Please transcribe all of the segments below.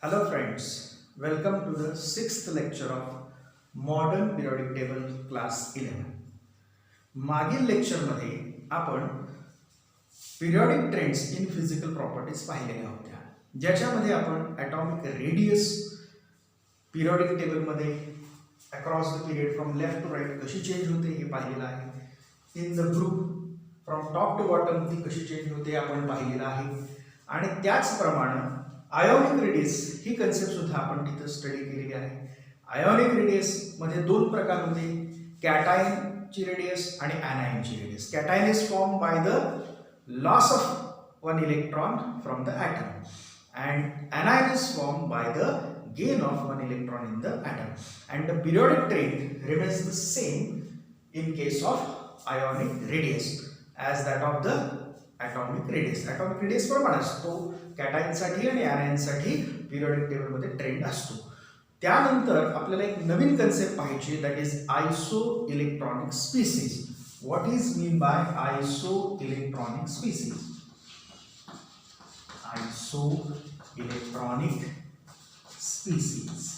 Hello friends, welcome to the sixth lecture of Modern Periodic Table Class 11. मागील लेक्चरमध्ये आपण periodic trends in physical properties पाहिलेल्या होत्या, ज्याच्यामध्ये आपण ॲटॉमिक रेडियस पिरियॉडिक टेबलमध्ये across the period from left to right कशी चेंज होते हे पाहिलेलं आहे. In the group from top to bottom ती कशी चेंज होते आपण पाहिलेलं आहे. आणि त्याचप्रमाणे आयोनिक रेडियस ही कन्सेप्ट सुद्धा आपण तिथं स्टडी केलेली आहे. आयोनिक रेडियस मध्ये दोन प्रकार होते, कॅटायनची रेडियस आणि ॲनायनची radius. Cation is form by the loss of one electron from the atom and anion is formed by the gain of one electron in the atom, and the periodic trend remains the same in case of ionic radius as that of the atomic radius. atomic radius प्रमाणेच तो cation साठी आणि anion साठी periodic table मध्ये trend असतो. त्यानंतर आपल्याला एक नवीन कन्सेप्ट पाहिजे, that is isoelectronic species. What is mean by isoelectronic species? Isoelectronic species.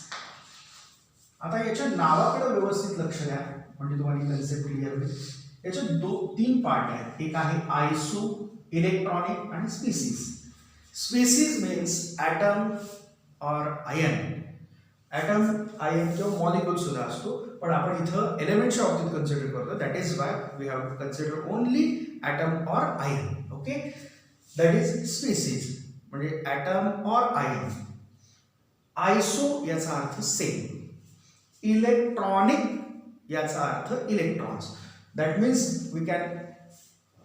आता याच्या नावाकडे व्यवस्थित लक्ष द्या म्हणजे तुम्हाला कन्सेप्ट क्लिअर होईल. याचे तीन पार्ट आहेत. एक आहे आयसो इलेक्ट्रॉनिक आणि स्पीसीज. स्पीसीज मीन्स ॲटम और आयन. ॲटम आयन किंवा मॉलिक्यूल सुद्धा असतो, पण आपण इथं एलिमेंटच्या बाबतीत कन्सिडर करतो. That is why we have to consider only atom और ion. Okay, that is species म्हणजे ॲटम और आयन. आयसो याचा अर्थ सेम, इलेक्ट्रॉनिक याचा अर्थ electrons. That means we can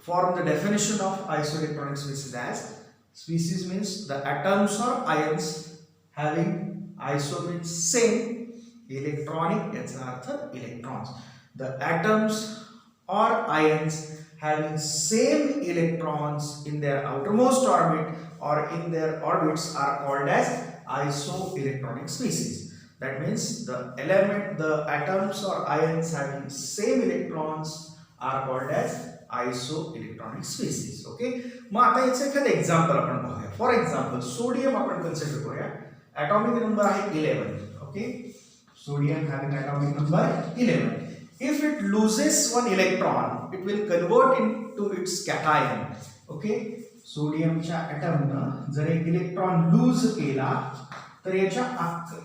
form the definition of isoelectronic species as species means the atoms or ions having iso means same, electronic yacha arth electrons. The atoms or ions having same electrons in their outermost orbit or in their orbits are called as isoelectronic species. That means the atoms or ions having same electrons are called as isoelectronic species. Okay, मग आता याचं एखादं example आपण पाहूया. For example sodium आपण consider करूया. Atomic number आहे 11. Okay, sodium having atomic number 11. If it loses one electron it will convert into its cation. Okay, सोडियमच्या ॲटमनं जर एक इलेक्ट्रॉन लूज केला तर याच्या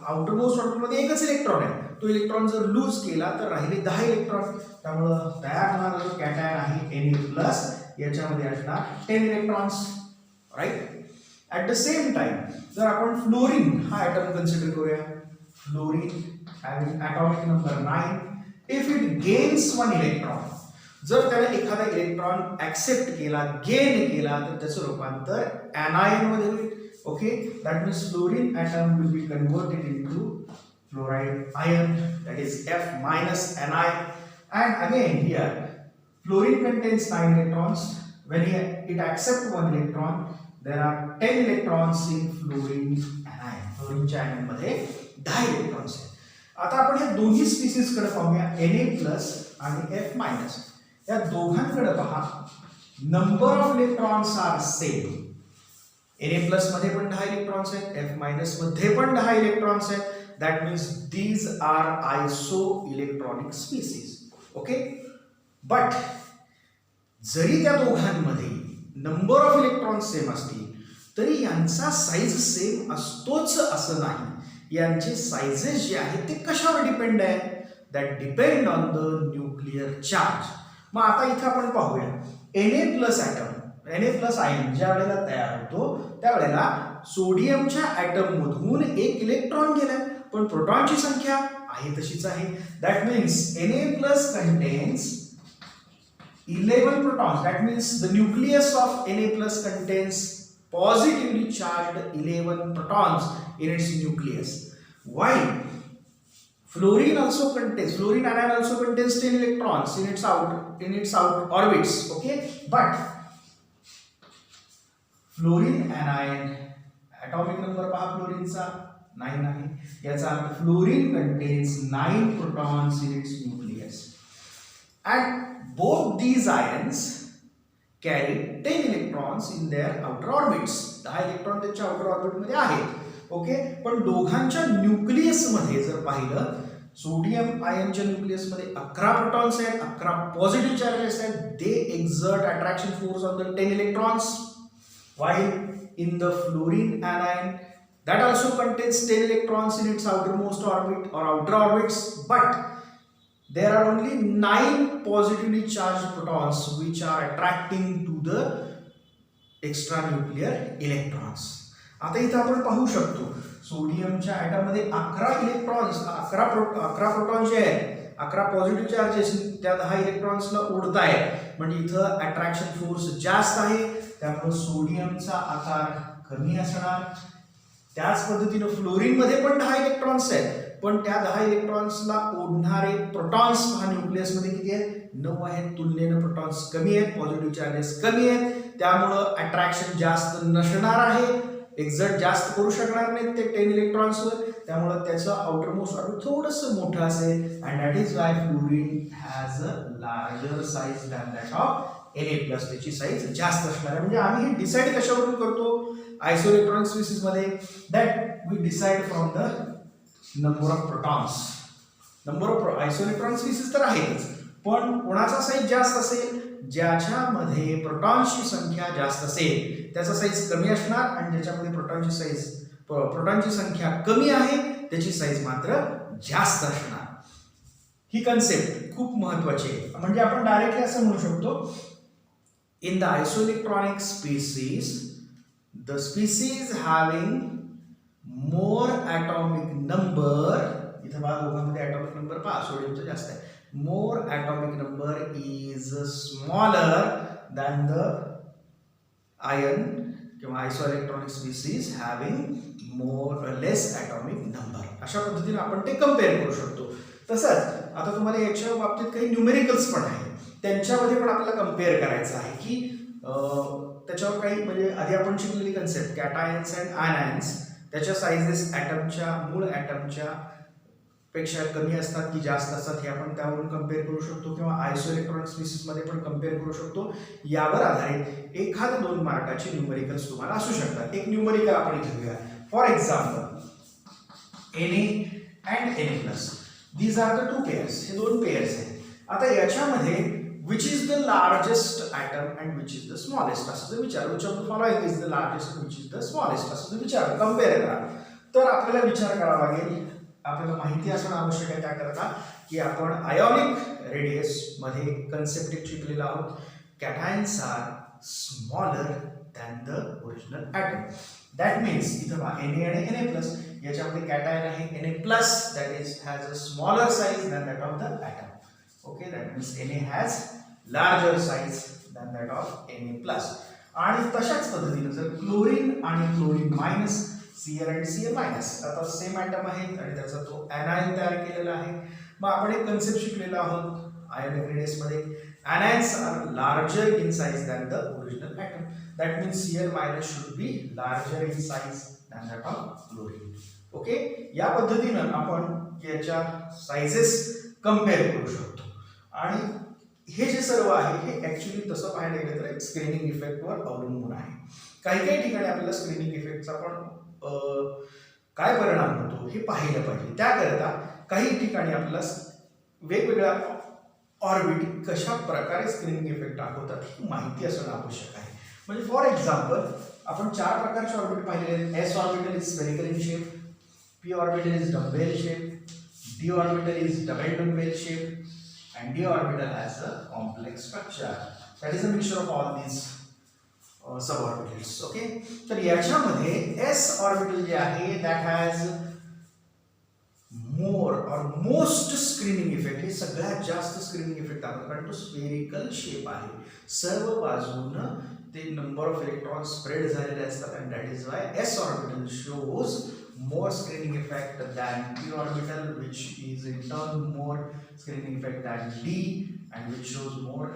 आउटरमोस्ट ऑर्बिटमध्ये एकच इलेक्ट्रॉन आहे. तो इलेक्ट्रॉन जर लूज केला तर राहिले 10 इलेक्ट्रॉन. त्यामुळं तयार होणारा जो कॅटायन आहे Na+ याच्यामध्ये असणार 10 electrons. Right. At the same time जर आपण फ्लोरीन हा ॲटम कन्सिडर करूया. Fluorine having atomic number 9. If it gains one electron, जर त्याने एखादा इलेक्ट्रॉन ऍक्सेप्ट केला, गेन केला, तर त्याचं रूपांतर anion मध्ये होईल. Okay, that means fluorine atom will be converted into fluoride ion, that is F minus Ni. And again here fluorine contains 9 electrons. When it accepts one electron, there are 10 electrons in fluorine anion. Fluorine च्या ion मध्ये 10 electrons आहेत. आता आपण या दोन्ही species कडे पाहूया, Na+ आणि F minus. या दोघांकडे पहा, number of electrons are same. Na+ मध्ये पण 10 इलेक्ट्रॉन्स आहेत, F- मध्ये पण 10 इलेक्ट्रॉन्स आहेत. That means these are isoelectronic species. Okay, but जरी त्या दोघांमध्ये नंबर ऑफ इलेक्ट्रॉन्स सेम असतील तरी यांचा साईज सेम असतोच असं नाही. यांचे साइजेस जे आहेत ते कशावर डिपेंड आहे? That depend on the nuclear charge. मग आता इथे आपण पाहूया, Na+ ॲटम, Na+ आयन ज्या वेळेला तयार होतो त्यावेळेला सोडियमच्या ॲटम मधून एक इलेक्ट्रॉन गेलाय, पण प्रोटॉनची संख्या आहे तशीच आहे. That means Na+ contains 11 protons. That means the nucleus of Na+ contains positively charged 11 protons in its nucleus. While fluorine anion also contains 10 electrons in its out orbits. Okay, but fluorine anion atomic number पहा फ्लोरीनचा 9 आहे. याचा अर्थ fluorine contains 9 protons in its nucleus. And both these ions carry 10 electrons in their outer orbits. 10 electron त्यांच्या outer orbit मध्ये आहेत. Okay, पण दोघांच्या nucleus मध्ये जर पाहिलं, सोडियम आयनच्या न्यूक्लियस मध्ये 11 प्रोटॉन्स आहेत, 11 पॉझिटिव्ह चार्जेस आहेत. They exert attraction force on the 10 electrons, while in the fluorine anion that also contains 10 electrons in its outermost orbit or outer orbits, but there are only 9 positively charged protons which are attracting to the extranuclear electrons. आता इथे आपण पाहू शकतो सोडियमच्या item मध्ये 11 electrons, 11 proton जे आहेत, 11 positive charges त्या 10 इलेक्ट्रॉन्सला ओढतायत, म्हणजे इथं अट्रॅक्शन फोर्स जास्त आहे, त्यामुळे सोडियमचा आकार कमी असणार. त्याच पद्धतीनं फ्लोरीन मध्ये पण 10 इलेक्ट्रॉन्स आहेत, पण त्या 10 इलेक्ट्रॉन्सला ओढणारे प्रोटॉन्स पहा न्यूक्लियस मध्ये किती आहेत, 9 आहेत. तुलनेनं प्रोटॉन्स कमी आहेत, पॉझिटिव्ह चार्जेस कमी आहेत, त्यामुळं अट्रॅक्शन जास्त नसणार आहे, एक्झर्ट जास्त करू शकणार नाहीत ते 10 इलेक्ट्रॉन्सवर, त्यामुळे त्याचं आउटर मोस्ट ऑर्बिट थोडंसं मोठं असेल. And that is why fluorine has a larger size than that of Na+, त्याची साईज जास्त असणार आहे. म्हणजे आम्ही हे डिसाईड कशावरून करतो आयसोइलेक्ट्रॉनिक स्पीसीज मध्ये, that we decide from the number of protons. Number of isoelectronic species तर आहेतच, पण कोणाचा साईज जास्त असेल, ज्याच्यामध्ये प्रोटॉन्सची संख्या जास्त असेल त्याचा साईज कमी असणार, आणि ज्याच्यामध्ये प्रोटॉनची संख्या कमी आहे त्याची साईज मात्र जास्त असणार. ही कन्सेप्ट खूप महत्वाची आहे. म्हणजे आपण डायरेक्टली असं म्हणू शकतो, in the isoelectronic species, the species having more atomic number, इथं बघा दोघांमध्ये atomic number पहा, सोडियमचं जास्त आहे, more atomic number is smaller than the ion किंवा isoelectronic species having more or less atomic number. अशा पद्धतीने आपण ते कम्पेअर करू शकतो. तसंच आता तुम्हाला याच्या बाबतीत काही न्यूमेरिकल्स पण आहेत, त्यांच्यामध्ये पण आपल्याला कम्पेअर करायचं आहे की त्याच्यावर काही, म्हणजे आधी आपण शिकलेली कन्सेप्ट कॅटायन्स अँड आयनायन्स, त्याच्या साईजेस ॲटमच्या मूळ ॲटमच्या पेक्षा कमी असतात की जास्त असतात हे आपण त्यावरून कम्पेअर करू शकतो, किंवा आयसोइलेक्ट्रॉनिक स्पीसीसमध्ये पण कम्पेअर करू शकतो. यावर आधारित एखाद 2 मार्काचे न्यूमेरिकल्स तुम्हाला असू शकतात. एक न्यूमेरिकल आपण इथे घेऊया. For example Na and Na+, these are the 2 pairs, हे 2 पेअर्स आहेत. आता याच्यामध्ये which is the largest atom and which is the smallest, असं जर विचार, which of the following is the largest and which is the smallest, असं जर विचार कम्पेअर करा, तर आपल्याला विचार करावा लागेल, आपल्याला माहिती असणं आवश्यक आहे त्याकरता की आपण आयोनिक रेडियस मध्ये कन्सेप्ट एक शिकलेला आहोत. Cations are smaller than the original atom. That means इथं पहा Na आणि Na+, याच्यामध्ये कॅटायन आहे Na+, that is has a smaller size than that of the atom. Okay, that means Na has larger size than that of Na+. आणि तशाच पद्धतीने जर chlorine आणि क्लोरीन मायनस, Cl आणि Cl मायनस, आता same item आहेत आणि त्याचा तो anion तयार केलेला आहे. मग आपण एक कन्सेप्ट शिकलेला आहोत आयोनिक रेडियस मध्ये, anions are larger in size than the original atom. That means Cl minus should be larger in size than that of chlorine. Okay, या पद्धतीनं आपण याच्या साइजेस कम्पेअर करू शकतो. आणि हे जे सर्व आहे हे ऍक्च्युली तसं पाहायला गेलं तर स्क्रीनिंग इफेक्टवर अवलंबून आहे. काही काही ठिकाणी आपल्याला स्क्रीनिंग इफेक्टचा पण काय परिणाम होतो हे पाहिलं पाहिजे. त्याकरता काही ठिकाणी आपल्याला वेगवेगळ्या ऑर्बिट कशा प्रकारे स्क्रीनिंग इफेक्ट दाखवतात ही माहिती असणं आवश्यक आहे. म्हणजे फॉर एक्झाम्पल आपण 4 प्रकारचे ऑर्बिट पाहिलेले आहेत. S orbital is spherical in shape, P orbital is dumbbell shape, D orbital is double dumbbell shape, and d orbital has a complex structure that is a mixture of all these suborbitals. Okay, तर याच्यामध्ये s orbital जे आहे that has more or most screening effect, हे सगळ्यात जास्त screening effect दाखवतो कारण तो स्फेरिकल शेप आहे. सर्व बाजूनं ते नंबर ऑफ इलेक्ट्रॉन स्प्रेड झालेले असतात and that is why s orbital shows more screening effect than p orbital, which is in turn more screening effect than d and which shows more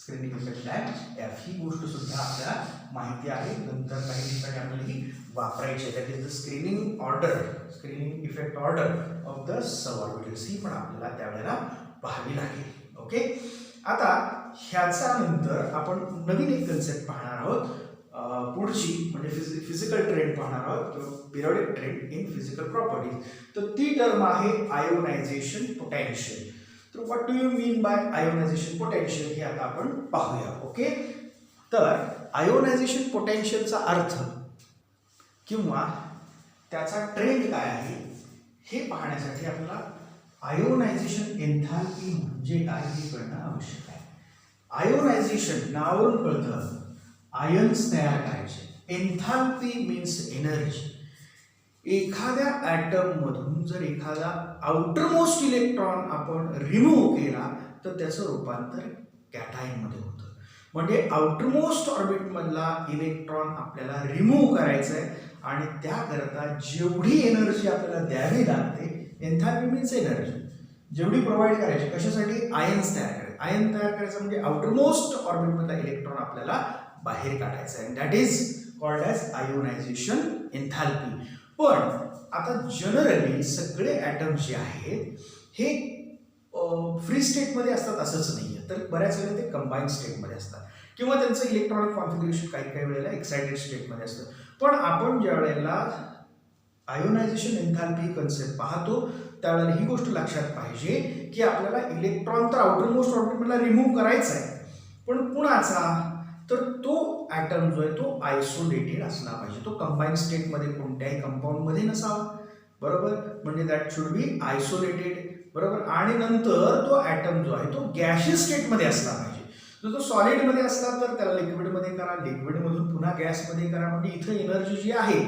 screening effect than f. ही गोष्ट सुद्धा आपल्याला माहिती आहे, नंतर काही ठिकाणी आपल्याला ही वापरायची आहे. That is the screening order, screening effect order of the suborbitals, ही पण आपल्याला त्यावेळेला पाहावी लागेल. ओके, आता ह्याचा नंतर आपण नवीन एक कन्सेप्ट पाहणार आहोत पुढची म्हणजे फिजिकल ट्रेंड पाहणार आहोत किंवा periodic trend in physical properties. तर ती टर्म आहे आयोनायझेशन पोटेन्शियल. तर what do you mean by ionization potential हे आता आपण पाहूया. ओके, तर आयोनायझेशन पोटेन्शियलचा अर्थ किंवा त्याचा ट्रेंड काय आहे हे पाहण्यासाठी आपल्याला आयोनायझेशन एन्थॅल्पी म्हणजे काय हे कळणं आवश्यक आहे. आयोनायझेशन नावावरून कळतं आयन्स तयार करायचे. एन्थॅल्पी मीन्स एनर्जी. एखाद्या ॲटम मधून जर एखादा आउटरमोस्ट इलेक्ट्रॉन आपण रिमूव्ह केला तर त्याचं रूपांतर कॅटायन मध्ये होतं. म्हणजे आउटरमोस्ट ऑर्बिट मधला इलेक्ट्रॉन आपल्याला रिमूव्ह करायचा आहे आणि त्याकरता जेवढी एनर्जी आपल्याला द्यावी लागते, एन्थॅल्पी मीन्स एनर्जी, जेवढी प्रोव्हाइड करायची कशासाठी, आयन्स तयार करायचे. आयन तयार करायचं म्हणजे आउटरमोस्ट ऑर्बिट मधला इलेक्ट्रॉन आपल्याला बाहेर काढायचा आहे. That is called as ionisation enthalpy. पण आता जनरली सगळे ॲटम जे आहेत हे फ्री स्टेटमध्ये असतात असंच नाही आहे, तर बऱ्याच वेळेला ते कंबाईन स्टेटमध्ये असतात किंवा त्यांचं इलेक्ट्रॉनिक कॉन्फिगरेशन काही काही वेळेला एक्साइटेड स्टेटमध्ये असतं. पण आपण ज्या वेळेला आयोनायझेशन एन्थॅल्पी कन्सेप्ट पाहतो त्यावेळेला ही गोष्ट लक्षात पाहिजे की आपल्याला इलेक्ट्रॉन तर आउटरमोस्ट ऑर्बिटमधला रिमूव्ह करायचा आहे, पण कुणाचा, तर तो ॲटम जो आहे तो आयसोलेटेड असला पाहिजे. तो कंबाईन स्टेटमध्ये कोणत्याही कंपाऊंडमध्ये नसावा. बरोबर, म्हणजे दॅट शुड बी आयसोलेटेड. बरोबर, आणि नंतर तो ॲटम जो आहे तो गॅशियस स्टेटमध्ये असला पाहिजे. जर तो सॉलिडमध्ये असला तर त्याला लिक्विडमध्ये करा, लिक्विडमधून पुन्हा गॅसमध्ये करा. म्हणजे इथं एनर्जी जी आहे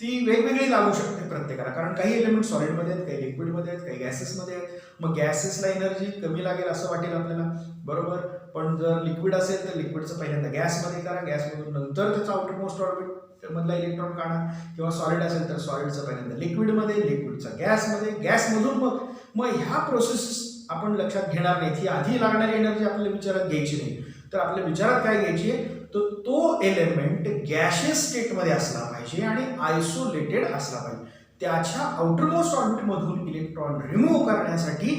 ती वेगवेगळी लागू शकते प्रत्येकाला, कारण काही एलिमेंट सॉलिडमध्ये आहेत, काही लिक्विडमध्ये आहेत, काही गॅसेसमध्ये आहेत. मग गॅसेसला एनर्जी कमी लागेल असं वाटेल आपल्याला. बरोबर, पण जर लिक्विड असेल तर लिक्विडचं पहिल्यांदा गॅसमध्ये करा, गॅसमधून नंतर त्याचा आउटरमोस्ट ऑर्बिट मधला इलेक्ट्रॉन काढा. किंवा सॉलिड असेल तर सॉलिडचं पहिल्यांदा लिक्विडमध्ये, लिक्विडचं गॅसमध्ये, गॅसमधून मग ह्या प्रोसेस आपण लक्षात घेणार नाहीत. ही आधी लागणारी एनर्जी आपल्या विचारात घ्यायची नाही. तर आपल्या विचारात काय घ्यायची आहे, तर तो एलिमेंट गॅशियस स्टेटमध्ये असला पाहिजे आणि आयसोलेटेड असला पाहिजे. त्याच्या आउटरमोस्ट ऑर्बिटमधून इलेक्ट्रॉन रिमूव्ह करण्यासाठी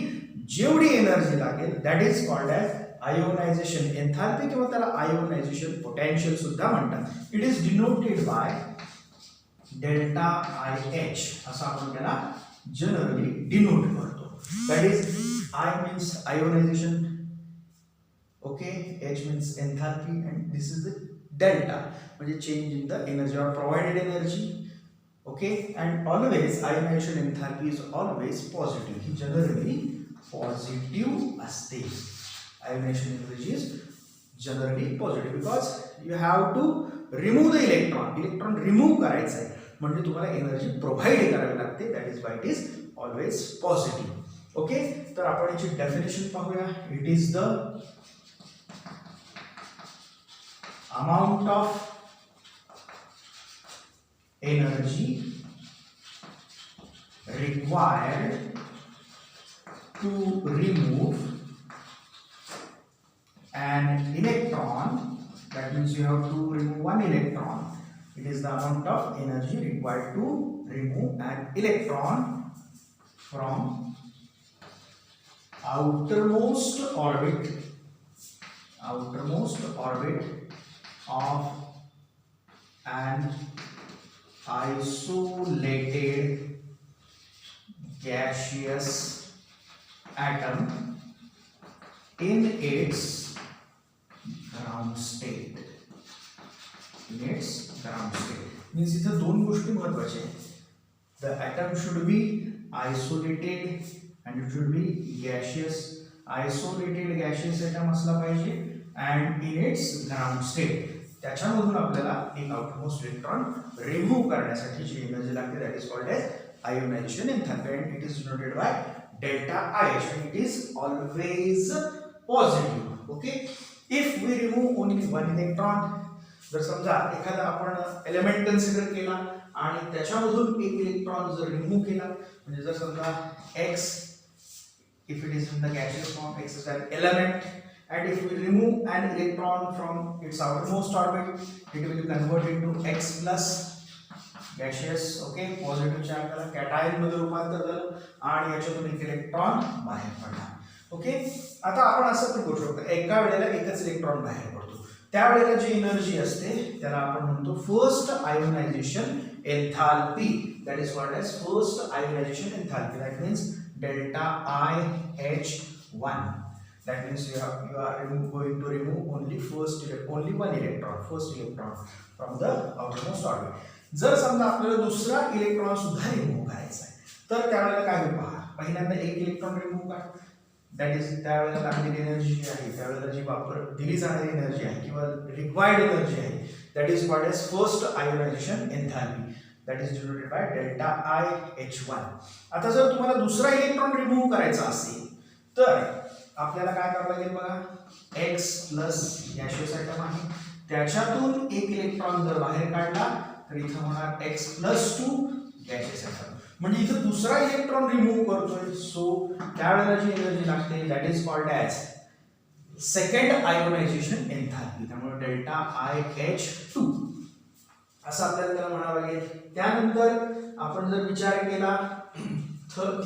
जेवढी एनर्जी लागेल that is called as ionisation enthalpy किंवा त्याला आयोनायझेशन पोटेन्शियल सुद्धा म्हणतात. It is denoted by delta I H असं आपण त्याला जनरली डिनोट करतो. That is I means ionisation, okay, H means enthalpy and this is the delta म्हणजे change in the energy or provided energy. Okay, and always ionisation enthalpy is always positive. ही generally positive असते. Ionisation energy is generally positive because you have to remove the electron. Electron remove करायचं आहे म्हणजे तुम्हाला energy provide करावी लागते. That is why it is always positive. Okay, तर आपण याची डेफिनेशन पाहूया. It is the amount of energy required to remove an electron. That means you have to remove one electron. It is the amount of energy required to remove an electron from outermost orbit of an isolated gaseous atom in its ground state. Means इथं दोन गोष्टी महत्त्वाच्या आहेत. The atom should be isolated and it should be gaseous. Isolated gaseous atom असला पाहिजे and in its ground state. त्याच्यामधून आपल्याला एक आउटमोस्ट इलेक्ट्रॉन रिमूव्ह करण्यासाठी जी एनर्जी लागते that is called as ionization enthalpy and it is denoted by delta I H and it is always positive. Okay, if we remove only one electron, जर समजा एखादा आपण एलिमेंट कन्सिडर केला आणि त्याच्यामधून एक इलेक्ट्रॉन जर रिमूव्ह केला, म्हणजे जर समजा x, if it is in the gaseous form, x is an element, and if we remove an electron from its outermost orbit, it will convert into x plus gaseous. Okay, positive charge झाला, cation मध्ये रूपांतर झालं आणि याच्यातून एक electron बाहेर पडला. Okay, आता आपण असं पण करू शकतो, एका वेळेला एकच इलेक्ट्रॉन बाहेर पडतो. त्यावेळेला जी एनर्जी असते त्याला आपण म्हणतो first ionization enthalpy. That is called as first ionization enthalpy. That means delta I H 1. That means you are going to remove only one electron, first electron from the outermost orbit. जर समजा आपल्याला दुसरा electron सुद्धा remove करायचा आहे तर त्यावेळेला काय होईल पहा. पहिल्यांदा एक इलेक्ट्रॉन रिमूव्ह करा. दॅट इज त्यावेळेला लागलेली एनर्जी जी आहे त्यावेळेला जी वापर दिली जाणारी एनर्जी आहे किंवा रिक्वायर्ड एनर्जी आहे that is called as first ionization enthalpy. That is denoted by delta I H 1. आता जर तुम्हाला दुसरा इलेक्ट्रॉन रिमूव्ह करायचा असेल तर आपल्याला काय करावं लागेल बघा. एक्स प्लस गॅशियस आयटम आहे त्याच्यातून एक इलेक्ट्रॉन जर बाहेर काढला तर इथं होणार एक्स प्लस 2 गॅशियस आयटम. म्हणजे इथं दुसरा इलेक्ट्रॉन रिमूव्ह करतोय सो त्यावेळेला जी एनर्जी लागते that is called as second ionization enthalpy. त्यामुळे डेल्टा आय एच 2 असं आपल्याला त्याला म्हणावं लागेल. त्यानंतर आपण जर विचार केला तर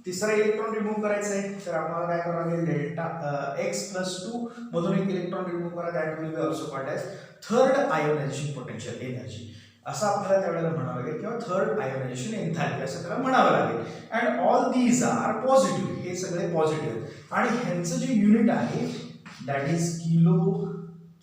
तिसरा इलेक्ट्रॉन रिमूव्ह करायचा आहे तर आपल्याला काय करावं लागेल. डेल्टा एक्स प्लस 2 मधून एक इलेक्ट्रॉन रिमूव्ह करा. That will be also called as third ionization potential energy असं आपल्याला त्यावेळेला म्हणावं लागेल किंवा थर्ड आयोनायझेशन एन्थाल्पी असं त्याला म्हणावं लागेल. And all these are positive. हे सगळे पॉझिटिव्ह आहेत आणि ह्यांचं जे युनिट आहे दॅट इज किलो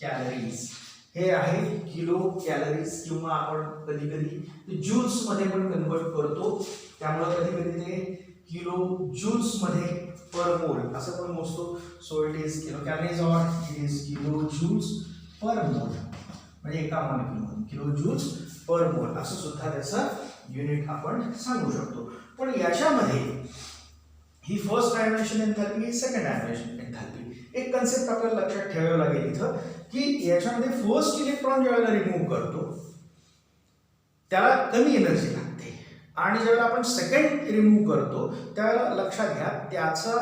कॅलरीज. हे आहे किलो कॅलरीज किंवा आपण कधी कधी जूल्स मध्ये पण कन्वर्ट करतो. त्यामुळे कधी कधी ते किलो जूल्स मध्ये पर मोल असं पण मोजतो. So it is kilo calories or it is kilo joules per mole. म्हणजे एका मॉलिक्यूलमध्ये किलो जूल्स पर मोल असं सुद्धा त्याचं युनिट आपण सांगू शकतो. पण याच्यामध्ये ही फर्स्ट आयोनायझेशन एन्थाल्पी ही सेकंड आयोनायझेशन एन्थाल्पी. एक कन्सेप्ट आपल्याला लक्षात ठेवावं लागेल इथं की याच्यामध्ये फर्स्ट इलेक्ट्रॉन ज्यावेळेला रिमूव्ह करतो त्याला कमी एनर्जी लागते आणि ज्यावेळेला आपण सेकंड रिमूव्ह करतो त्यावेळेला लक्षात घ्या त्याचा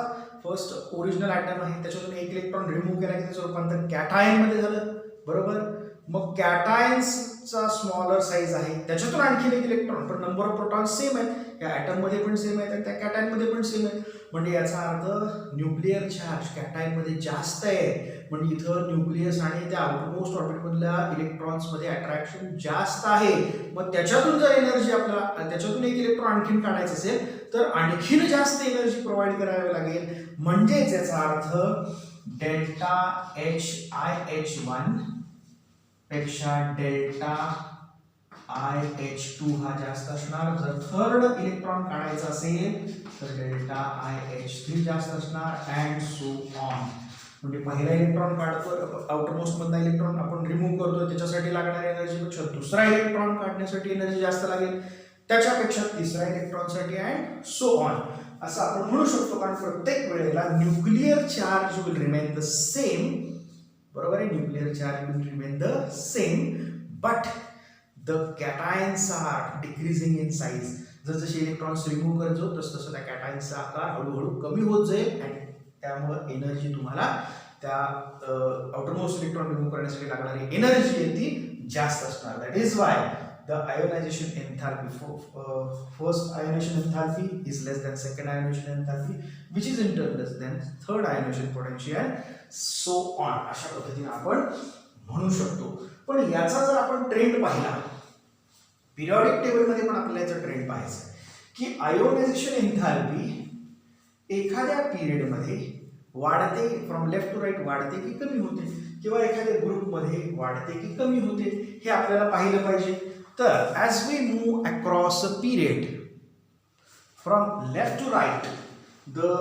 फर्स्ट ओरिजिनल ॲटम आहे त्याच्यातून एक इलेक्ट्रॉन रिमूव्ह केला की त्याचं रूपांतर कॅटायन मध्ये झालं. बरोबर. मग कॅटायन्सचा स्मॉलर साईज आहे त्याच्यातून आणखी एक इलेक्ट्रॉन पण नंबर ऑफ प्रोटॉन सेम आहेत. या ॲटम मध्ये पण सेम आहेत त्या कॅटायन मध्ये पण सेम आहेत. म्हणजे याचा अर्थ न्यूक्लिअर चार्ज कॅटायन मध्ये जास्त आहे. म्हणजे इथं न्यूक्लियस आणि त्या आउटमोस्ट ऑर्बिट मधल्या इलेक्ट्रॉन्स मध्ये अट्रॅक्शन जास्त आहे. मग त्याच्यातून जर एनर्जी आपल्याला त्याच्यातून एक इलेक्ट्रॉन आणखीन काढायचं असेल तर आणखीन जास्त एनर्जी प्रोव्हाइड करावी लागेल. म्हणजेच याचा अर्थ डेल्टा एच आय एच 1 पेक्षा डेल्टा आय एच 2 हा जास्त असणार. जर थर्ड इलेक्ट्रॉन काढायचा असेल तर डेल्टा आय एच 3 जास्त असणार अँड सो ऑन. म्हणजे पहिला इलेक्ट्रॉन काढतो आउटरमोस्ट मधला इलेक्ट्रॉन आपण रिमूव्ह करतो त्याच्यासाठी लागणारी एनर्जीपेक्षा दुसरा इलेक्ट्रॉन काढण्यासाठी एनर्जी जास्त लागेल त्याच्यापेक्षा तिसरा इलेक्ट्रॉनसाठी अँड सो ऑन असं आपण म्हणू शकतो. कारण प्रत्येक वेळेला nuclear charge will remain the same. बरोबर आहे. Nuclear charge will remain the same but the cations are decreasing in size. जसजसे इलेक्ट्रॉन्स रिमूव्ह करतो तसं त्या कॅटायन्सचा आकार हळूहळू कमी होत जाईल आणि त्यामुळे एनर्जी तुम्हाला त्या आउटरमोस्ट इलेक्ट्रॉन रिमूव्ह करण्यासाठी लागणारी एनर्जी आहे ती जास्त असणार. That is why the ionization enthalpy first ionization enthalpy is less than second ionization enthalpy which is in turn less than third ionization potential so on अशा पद्धतीने आपण म्हणू शकतो. पण याचा जर आपण ट्रेंड पाहिला पिरियॉडिक टेबलमध्ये पण आपल्याला याचा ट्रेंड पाहायचा की आयोनायझेशन एन्थाल्पी एखाद्या पिरियडमध्ये वाढते फ्रॉम लेफ्ट टू राईट वाढते की कमी होते किंवा एखाद्या ग्रुपमध्ये वाढते की कमी होते हे आपल्याला पाहिलं पाहिजे. तर as we move across a period from left to right the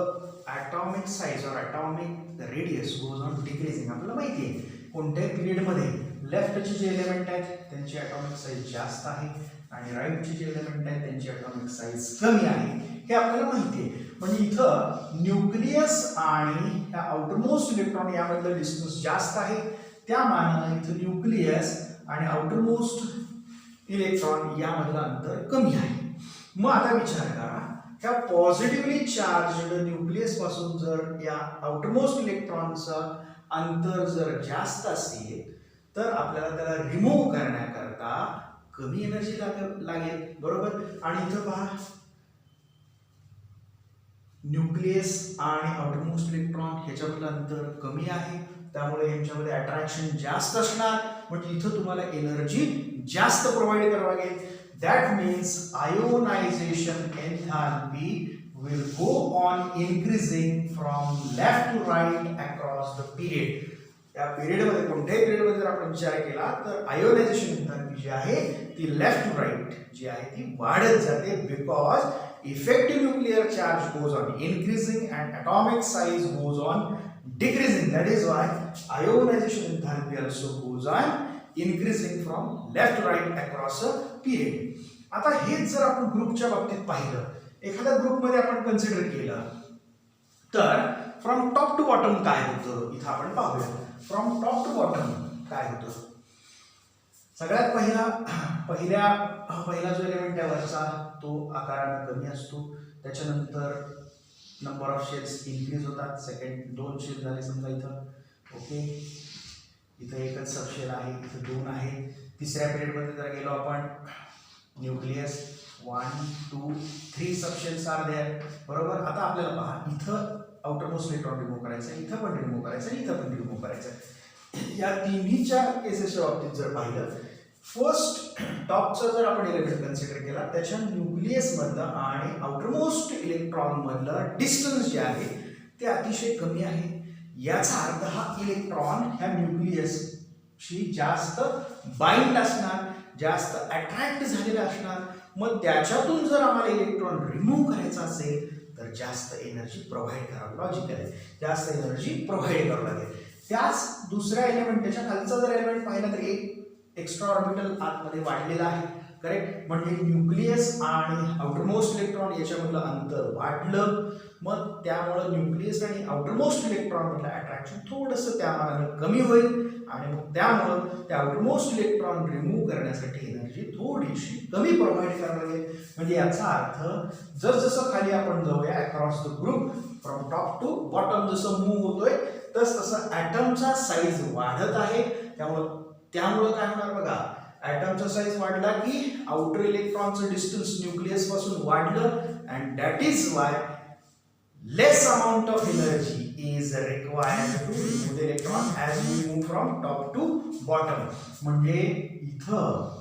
atomic size or atomic radius goes on decreasing. आपल्याला माहिती आहे कोणत्याही पिरियडमध्ये लेफ्टचे जे एलिमेंट आहेत त्यांची ॲटॉमिक साईज जास्त आहे आणि राईटचे जे एलिमेंट आहेत त्यांची ॲटॉमिक साईज कमी आहे हे आपल्याला माहिती आहे. म्हणजे इथं न्यूक्लियस आणि त्या आउटरमोस्ट इलेक्ट्रॉन यामधलं डिस्टन्स जास्त आहे त्या मानानं इथं न्यूक्लियस आणि आउटरमोस्ट इलेक्ट्रॉन यामधलं अंतर कमी आहे. मग आता विचार करा ह्या पॉझिटिव्हली चार्ज न्यूक्लियस पासून जर या आउटरमोस्ट इलेक्ट्रॉनचं अंतर जर जास्त असेल तर आपल्याला त्याला रिमूव्ह करण्याकरता कमी एनर्जी लागेल. बरोबर. आणि इथं पहा न्यूक्लियस आणि आउटरमोस्ट इलेक्ट्रॉन ह्याच्यामधलं अंतर कमी आहे त्यामुळे यांच्यामध्ये अट्रॅक्शन जास्त असणार, म्हणजे इथं तुम्हाला एनर्जी जास्त प्रोव्हाइड करावं लागेल. That means ionization enthalpy will go on increasing from left to right across the period. या पिरियड मध्ये कोणत्याही पिरियड मध्ये जर आपण विचार केला तर आयोनायझेशन एन्थॅल्पी जी आहे ती लेफ्ट टू राईट जी आहे ती वाढत जाते, because effective nuclear charge goes on increasing and atomic size goes on decreasing. That is why ionization enthalpy also goes on increasing from left to right across a period. आता हेच जर आपण ग्रुपच्या बाबतीत पाहिलं, एखाद्या ग्रुपमध्ये आपण कन्सिडर केलं तर फ्रॉम टॉप टू बॉटम काय होतं इथं आपण पाहूया. फ्रॉम टॉप टू बॉटम काय होतं, सगळ्यात पहिला जो एलिमेंट आहे वरचा तो आकाराने कमी असतो, त्याच्यानंतर नंबर ऑफ शेल्स इन्क्रीज होतात, सेकंड 2 शेल झाले समजा इथं, ओके, इथं एकच सबशेल आहे, इथं 2 आहे. तिसऱ्या पिरियडमध्ये जर गेलो आपण, न्यूक्लियस 1 2 3 सबशेल्स आर देअर, बरोबर. आता आपल्याला पहा इथं आउटरमोस्ट इलेक्ट्रॉन रिमूव्ह करायचं आहे, इथं पण रिमूव्ह करायचं आहे, इथं पण रिमूव्ह करायचं आहे. या तिन्हीच्या केसेसच्या बाबतीत जर पाहिलं, फर्स्ट टॉपचा जर आपण एलिमेंट कन्सिडर केला त्याच्या न्यूक्लियस मधलं आणि आउटरमोस्ट इलेक्ट्रॉन मधलं डिस्टन्स जे आहे ते अतिशय कमी आहे. याचा अर्थ हा इलेक्ट्रॉन ह्या न्यूक्लियसशी जास्त बाइंड असणार, जास्त अट्रॅक्ट झालेला असणार. मग त्याच्यातून जर आम्हाला इलेक्ट्रॉन रिमूव्ह करायचा असेल तर जास्त एनर्जी प्रोव्हाइड करावं, लॉजिकल आहे, जास्त एनर्जी प्रोव्हाइड करावं लागेल. त्याच दुसऱ्या एलिमेंट, त्याच्या खालचा जर एलिमेंट पाहिला तर एक एक्स्ट्रा ऑर्बिटल आतमध्ये वाढलेला आहे, करेक्ट. म्हणजे न्यूक्लियस आणि आउटरमोस्ट इलेक्ट्रॉन याच्यामधलं अंतर वाढलं, मग त्यामुळे न्यूक्लियस आणि आउटरमोस्ट इलेक्ट्रॉन मधलं अट्रॅक्शन थोडंसं त्या मानाने कमी होईल आणि मग त्यामुळं त्या आउटरमोस्ट इलेक्ट्रॉन रिमूव्ह करण्यासाठी एनर्जी थोडीशी कमी प्रोव्हाइड करावी लागेल. म्हणजे याचा अर्थ जसं खाली आपण जाऊया across the group from top to bottom जसं मूव्ह होतोय तसं ॲटमचा साईज वाढत आहे. त्यामुळं काय होणार बघा, ॲटमचा साईज वाढला की आउटर इलेक्ट्रॉनचं डिस्टन्स न्यूक्लियस पासून वाढलं, and that is why less amount of energy is required to remove the electron as we move from top to bottom. म्हणजे इथं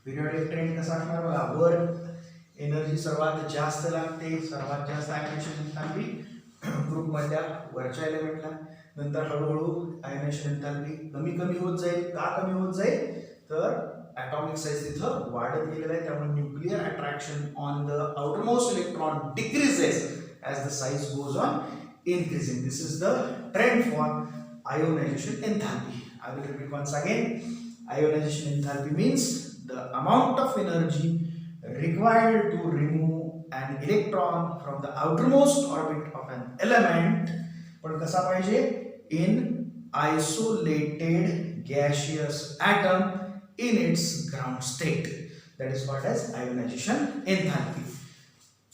पिरियडिक ट्रेंड कसा असणार बघा, वर एनर्जी सर्वात जास्त लागते, सर्वात जास्त ॲक्टिव्हेशन एन्थॅल्पी ग्रुपमधल्या वरच्या एलिमेंटला, नंतर हळूहळू आयोनायझेशन एन्थॅल्पी कमी कमी होत जाईल. का कमी होत जाईल तर ॲटॉमिक साईज तिथं वाढत गेलेला आहे, त्यामुळे nuclear attraction on the outermost electron decreases as the size goes on increasing. This is the trend for ionization enthalpy. I will repeat once again. Ionization enthalpy means the amount of energy required to remove an electron from the outermost orbit of an element, पण कसा पाहिजे, in isolated gaseous atom in its ground state. That is called as ionization enthalpy.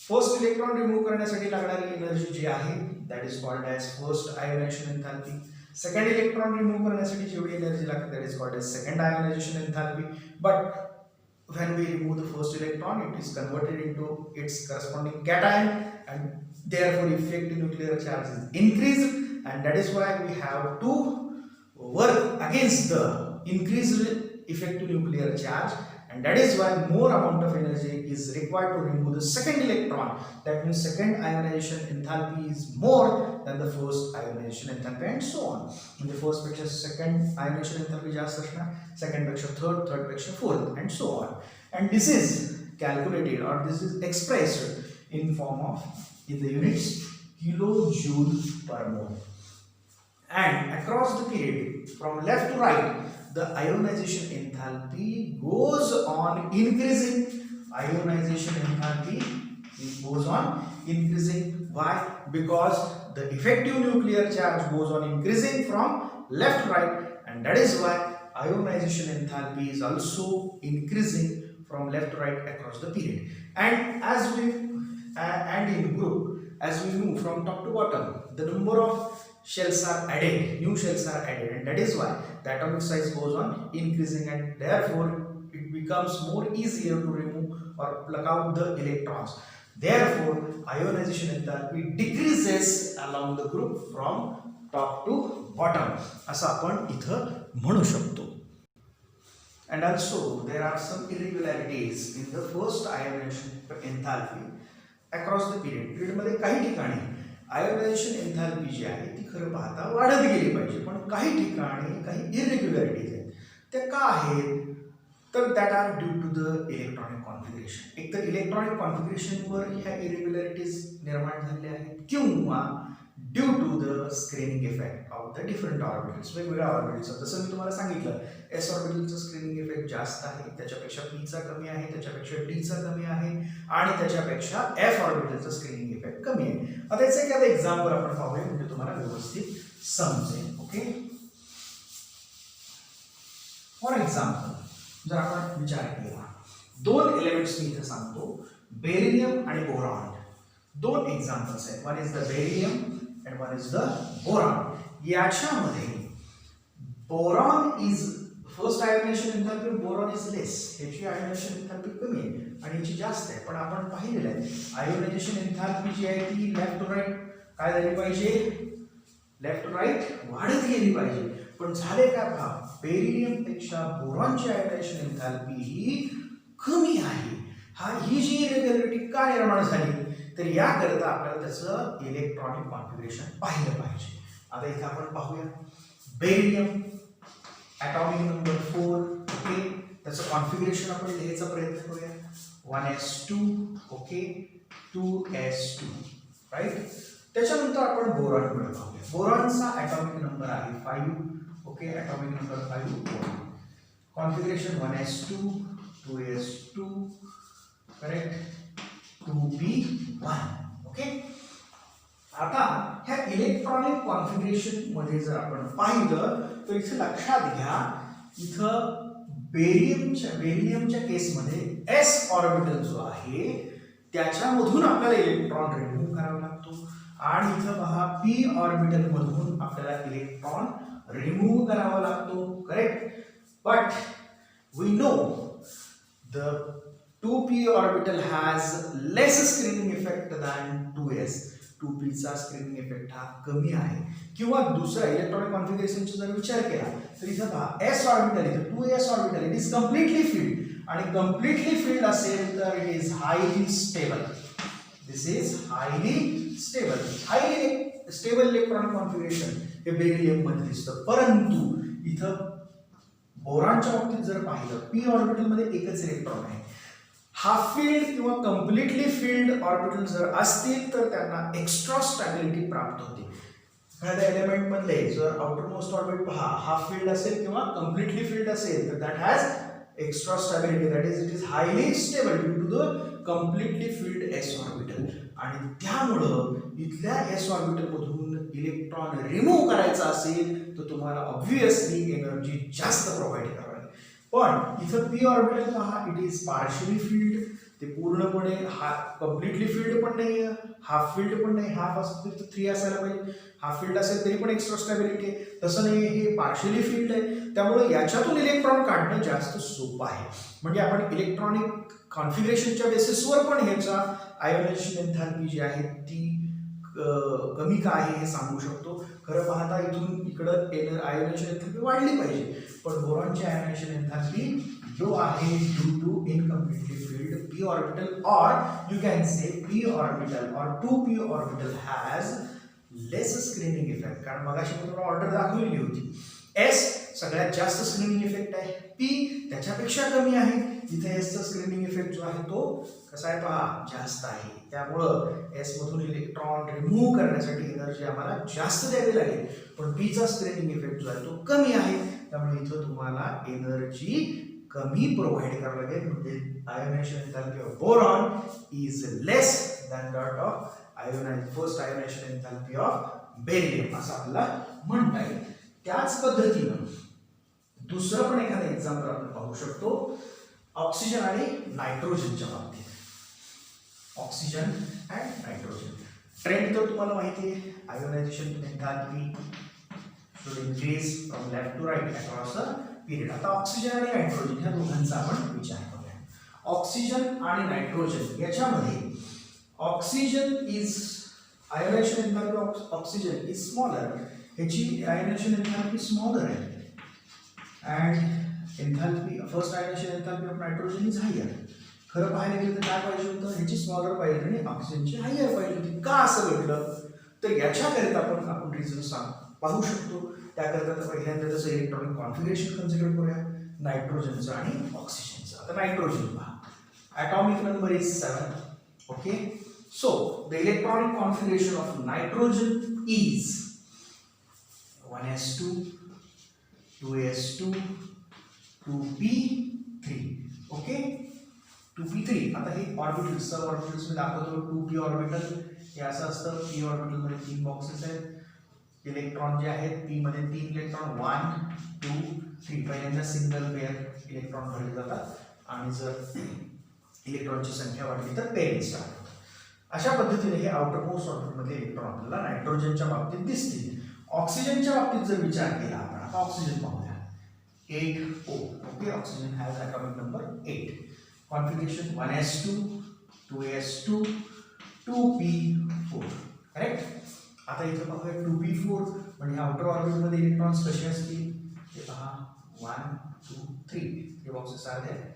First electron remove करण्यासाठी लागणारी energy जी आहे that is called as first ionisation enthalpy. Second electron remove करण्यासाठी जेवढी energy लागते that is called as second ionization enthalpy. But when we remove the first electron, it is converted into its corresponding cation, and therefore effective nuclear charge is increased, and that is why we have to work against the increased effective nuclear charge, and that is why more amount of energy is required to remove the second electron. That means second ionization enthalpy is more than the first ionization enthalpy, and so on. In the first picture second ionization enthalpy जास्त असणार, second picture third picture fourth, and so on. And this is calculated or this is expressed in form of in the units kilojoule per mole. And across the period from left to right, the ionization enthalpy goes on increasing. Ionization enthalpy goes on increasing. Why? Because the effective nuclear charge goes on increasing from left to right, and that is why ionization enthalpy is also increasing from left to right across the period. And as we and in group, as we move from top to bottom, the number of shells are added, new shells are added, and that is why the atomic size goes on increasing, and therefore it becomes more easier to remove or pluck out the electrons. Therefore ionization enthalpy decreases along the group from top to bottom असं आपण इथं म्हणू शकतो. And also there are some irregularities in the first ionization enthalpy across the period. पिरियडमध्ये काही ठिकाणी ionisation एन्थॅल्पी जी आहे ती खरं पाहता वाढत गेली पाहिजे, पण काही ठिकाणी काही इरेग्युलॅरिटीज आहेत. त्या का आहेत? तर that are due to the electronic configuration. एक तर इलेक्ट्रॉनिक कॉन्फिगरेशनवर ह्या इरेग्युलॅरिटीज निर्माण झालेल्या आहेत, किंवा due to the screening effect of the different orbitals, वेगवेगळ्या ऑर्बिटल्स. जसं मी तुम्हाला सांगितलं, एस ऑर्बिटलचं स्क्रीनिंग इफेक्ट जास्त आहे, त्याच्यापेक्षा पीचा कमी आहे, त्याच्यापेक्षा डीचा कमी आहे, आणि त्याच्यापेक्षा एफ ऑर्बिटलचं स्क्रीनिंग इफेक्ट कमी आहे. आता याचं एखादं एक्झाम्पल आपण पाहूया, म्हणजे तुम्हाला व्यवस्थित समजेल. ओके, फॉर एक्झाम्पल जर आपण विचार केला, दोन एलिमेंट्स मी इथे सांगतो, बेरिलियम आणि बोरॉन. दोन एक्झाम्पल्स आहेत, one is the beryllium and one is the boron. याच्यामध्ये boron is first ionisation enthalpy, boron is less. ह्याची आयोनायझेशन एन्थॅल्पी कमी आहे आणि याची जास्त आहे. पण आपण पाहिलेलं आहे आयोनायझेशन एन्थॅल्पी जी आहे ती लेफ्ट टू राईट काय झाली पाहिजे, लेफ्ट टू राईट वाढत गेली पाहिजे. पण झाले का पहा, बेरिलियम पेक्षा बोरॉनची आयोनायझेशन एन्थॅल्पी ही कमी आहे. ही जी इरेग्युलॅरिटी का निर्माण झाली, तर याकरता आपल्याला त्याचं इलेक्ट्रॉनिक कॉन्फिगरेशन पाहिलं पाहिजे. आता इथे आपण पाहूया बेरिलियम ॲटॉमिक नंबर 4. ओके, त्याचं कॉन्फिगरेशन आपण लिहायचा प्रयत्न करूया. 1s2. Okay, 2s2 right. त्याच्यानंतर आपण बोरॉनकडे पाहूया. बोरॉनचा ॲटॉमिक नंबर आहे 5. Okay, atomic number 5 boron. Configuration 1s2, 2s2 correct, 2p1. Okay, आता ह्या इलेक्ट्रॉनिक कॉन्फिगरेशन मध्ये जर आपण पाहिलं तर इथे लक्षात घ्या, इथं बेरिलियमच्या केसमध्ये एस ऑर्बिटल जो आहे त्याच्यामधून आपल्याला इलेक्ट्रॉन रिमूव्ह करावा लागतो, आणि इथं पहा पी ऑर्बिटल मधून आपल्याला इलेक्ट्रॉन रिमूव्ह करावा लागतो. Correct, but we know the 2p orbital has less screening effect than 2s. 2p चा स्क्रीनिंग इफेक्ट हा कमी आहे. किंवा दुसरा इलेक्ट्रॉनिक कॉन्फिगरेशनचा जर विचार केला तर इथं पहा एस ऑर्बिटल, इथं 2s orbital it is completely filled, आणि कम्प्लिटली फिल्ड असेल तर it is highly stable. This is highly stable. Highly stable electronic configuration हे बेरिलियम मध्ये दिसतं. परंतु इथं बोरॉनच्या बाबतीत जर पाहिलं, पी ऑर्बिटल मध्ये एकच इलेक्ट्रॉन आहे. हाफ फिल्ड किंवा कम्प्लिटली फिल्ड ऑर्बिटल जर असतील तर त्यांना एक्स्ट्रा स्टॅबिलिटी प्राप्त होते. एखाद्या एलिमेंट मधले जर आउटर मोस्ट ऑर्बिट पहा, हाफ फिल्ड असेल किंवा कम्प्लिटली फिल्ड असेल तर that has extra stability, that is it is highly stable due to the completely filled s orbital. आणि त्यामुळं इथल्या एस ऑर्बिटल मधून इलेक्ट्रॉन रिमूव्ह करायचा असेल तर तुम्हाला ऑब्व्हियसली एनर्जी जास्त प्रोव्हाइड करावी. पण इथं पी ऑर्बिटल पहा, इट इज पार्शियली फिल्ड, ते पूर्णपणे कम्प्लिटली फिल्ड पण नाही, हाफ फिल्ड पण नाही. हाफ असेल तर 3 असायला पाहिजे, हाफ फिल्ड असेल तरी पण एक्स्ट्रा स्टॅबिलिटी आहे. तसं नाही, हे पार्शियली फिल्ड आहे. त्यामुळे याच्यातून इलेक्ट्रॉन काढणं जास्त सोपं आहे. म्हणजे आपण इलेक्ट्रॉनिक कॉन्फिगरेशनच्या बेसिसवर पण ह्याचा आयोनायझेशन एन्थॅल्पी जी आहे ती कमी का आहे हे सांगू शकतो. खरं पाहता इथून इकडं आयोनायझेशन एन्थॅल्पी वाढली पाहिजे, पण बोरॉनची आयोनायझेशन एन्थॅल्पी जो आहे due to incompletely filled p orbital, or you can say p orbital or 2p orbital has less screening effect. कारण मगाशी मी तुम्हाला ऑर्डर दाखवलेली होती. s सगळ्यात जास्त स्क्रीनिंग इफेक्ट आहे, p त्याच्यापेक्षा कमी आहे. इथे s चा स्क्रीनिंग इफेक्ट जो आहे तो कसा आहे पहा, जास्त आहे. त्यामुळं s मधून इलेक्ट्रॉन रिमूव्ह करण्यासाठी एनर्जी आम्हाला जास्त द्यावी लागेल, पण p चा स्क्रीनिंग इफेक्ट जो आहे तो कमी आहे. त्यामुळे इथं तुम्हाला एनर्जी कमी प्रोव्हाइड करावं लागेल. म्हणजे ionization enthalpy of boron is less than that of first ionisation enthalpy of beryllium असं आपल्याला म्हणता येईल. त्याच पद्धतीनं दुसरं पण एखादं एक्झाम्पल आपण पाहू शकतो ऑक्सिजन आणि नायट्रोजनच्या बाबतीत. ऑक्सिजन अँड नायट्रोजन ट्रेंड तर तुम्हाला माहिती आहे, ionization enthalpy should increase from left to right across a period. आता ऑक्सिजन आणि नायट्रोजन ह्या दोघांचा आपण विचार करूया. ऑक्सिजन आणि नायट्रोजन याच्यामध्ये oxygen is ionization enthalpy of oxygen is smaller ह्याची आयनायझेशन एन्थॅल्पी स्मॉलर आहे and enthalpy first ionization enthalpy of nitrogen is higher. खरं पाहायला गेलं तर काय पाहिजे होतं, ह्याची स्मॉलर पाहिजे आणि ऑक्सिजनची हायर पाहिजे होती. का असं घडलं तर याच्याकरिता आपण रिझन पाहू शकतो. त्याकरिता तर पहिल्यांदा त्याचं इलेक्ट्रॉनिक कॉन्फिगरेशन कन्सिडर करूया, नायट्रोजनचं आणि ऑक्सिजनचं. आता नायट्रोजन पहा, atomic number is 7. Okay, so the electronic configuration of nitrogen is 1s2, 2s2, 2p3. Okay, 2p3. आता हे ऑर्बिटल सब ऑर्बिटल्स मध्ये दाखवतो. 2p ऑर्बिटल हे असं असतं. p ऑर्बिटल मध्ये 3 बॉक्सेस आहेत. इलेक्ट्रॉन जे आहेत p मध्ये 3 इलेक्ट्रॉन 1 2 3 पहिल्यांदा सिंगल पेअर इलेक्ट्रॉन भरले जातात आणि जर इलेक्ट्रॉनची संख्या वाढली तर पेअरिंग स्टार्ट होतं. अशा पद्धतीने हे आउटर मोस्ट ऑर्बिटल इलेक्ट्रॉन आपल्याला नायट्रोजनच्या बाबतीत दिसतील. ऑक्सिजनच्या बाबतीत जर विचार केला आपण, आता ऑक्सिजन पाहूया. 8O. Okay, oxygen has atomic number 8. Configuration 1s2, 2s2, 2p4. Correct. आता इथे पाहूया 2p4 म्हणजे आउटर ऑर्बिटमध्ये इलेक्ट्रॉन्स कसे असतील ते पहा. 1 2 3 हे बॉक्सेस आहेत.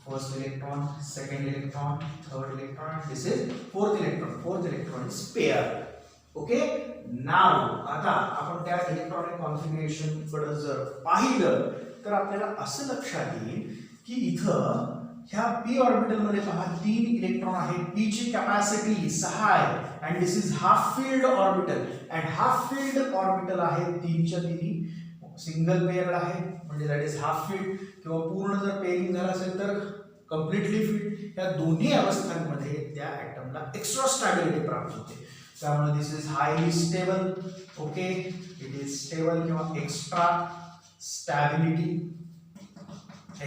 First electron, second electron, third electron, this is fourth electron. Fourth electron is pair. Okay, now आता आपण त्या इलेक्ट्रॉनिक कॉन्फिगरेशन कडे जर पाहिलं तर आपल्याला असं लक्षात येईल की इथं ह्या p ऑर्बिटल मध्ये पहा 3 इलेक्ट्रॉन आहेत. p ची कॅपॅसिटी 6 आहे and this is half filled orbital and half filled orbital आहे 3च्या 3 सिंगल पेअर आहे म्हणजे दॅट इज हाफ फिल्ड किंवा पूर्ण जर पेअरिंग झालं असेल तर कम्प्लिटली फिल्ड. या दोन्ही अवस्थांमध्ये त्या ॲटमला एक्स्ट्रा स्टॅबिलिटी प्राप्त होते. त्यामुळे this is highly stable. Okay, it is stable किंवा एक्स्ट्रा स्टॅबिलिटी.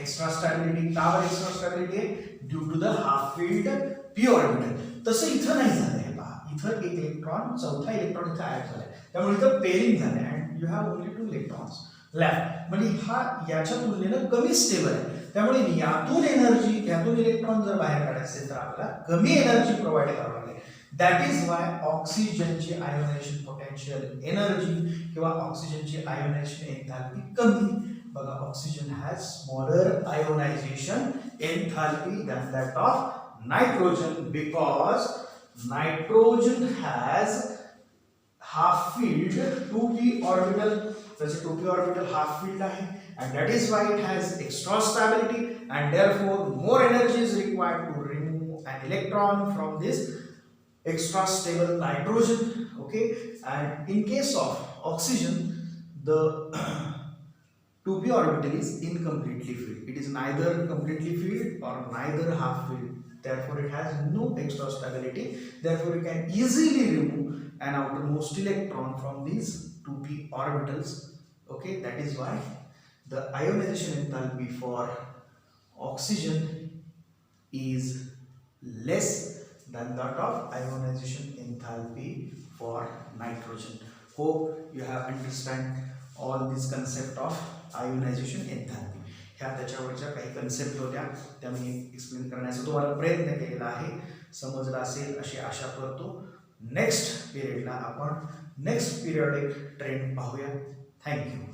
एक्स्ट्रा स्टॅबिलिटी का बरं एक्स्ट्रा स्टॅबिलिटी आहे? Due to the half filled p orbital. तसं इथं नाही झालं हे पहा. इथं एक इलेक्ट्रॉन, चौथा इलेक्ट्रॉन इथं ऍड झालाय त्यामुळे इथं पेअरिंग झालंय and you have only 2 electrons left. म्हणजे हा याच्या तुलनेनं कमी स्टेबल आहे. त्यामुळे यातून इलेक्ट्रॉन जर बाहेर काढायचे असेल तर आपल्याला कमी एनर्जी प्रोव्हाइड करावी लागेल. दॅट इज वाय ऑक्सिजनची आयोनायझेशन पोटेन्शियल एनर्जी किंवा ऑक्सिजनची आयोनायझेशन एन्थॅल्पी कमी. बघा, oxygen has smaller ionization enthalpy than that of nitrogen because nitrogen has half filled 2p orbital. जैसे 2p ऑर्बिटल हाफ फील्ड आहे and that is why it has extra stability and therefore more energy is required to remove an electron from this extra stable nitrogen. Okay, and in case of oxygen the 2p orbital is incompletely filled. It is neither completely filled or neither half filled. Therefore it has no extra stability. Therefore you can easily remove an outermost electron from these 2p orbitals. Okay, that is why the ionization enthalpy for oxygen is less than that of ionization enthalpy for nitrogen. Hope you have understand all this concept of ionization enthalpy. ह्या त्याच्यावरच्या काही concept होत्या त्या मी explain करण्याचा तुम्हाला प्रयत्न केलेला आहे. समजला असेल अशी आशा करतो. नेक्स्ट पिरियडला आपण नेक्स्ट पिरियडिक ट्रेंड पाहूया. थँक्यू.